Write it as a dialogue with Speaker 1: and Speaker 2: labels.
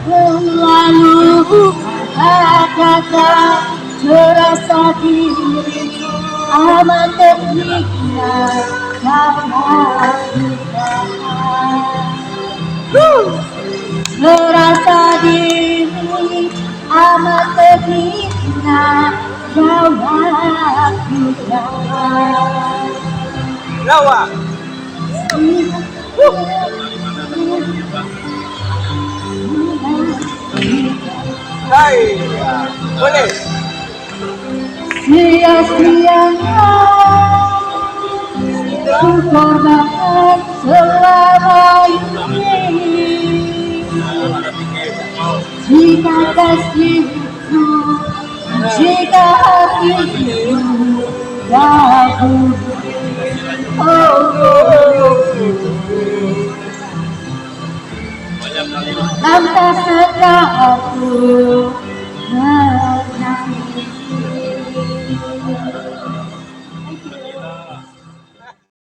Speaker 1: Lalu katakan terasa diriku amat terhina karena terasa diri amat terhina jauh juga.
Speaker 2: Lawa. Hai, boleh.
Speaker 1: Sia-sianya ku korbankan selama ini. Jika kasihku, jika hatiku jauh, lantas setelah aku menangis.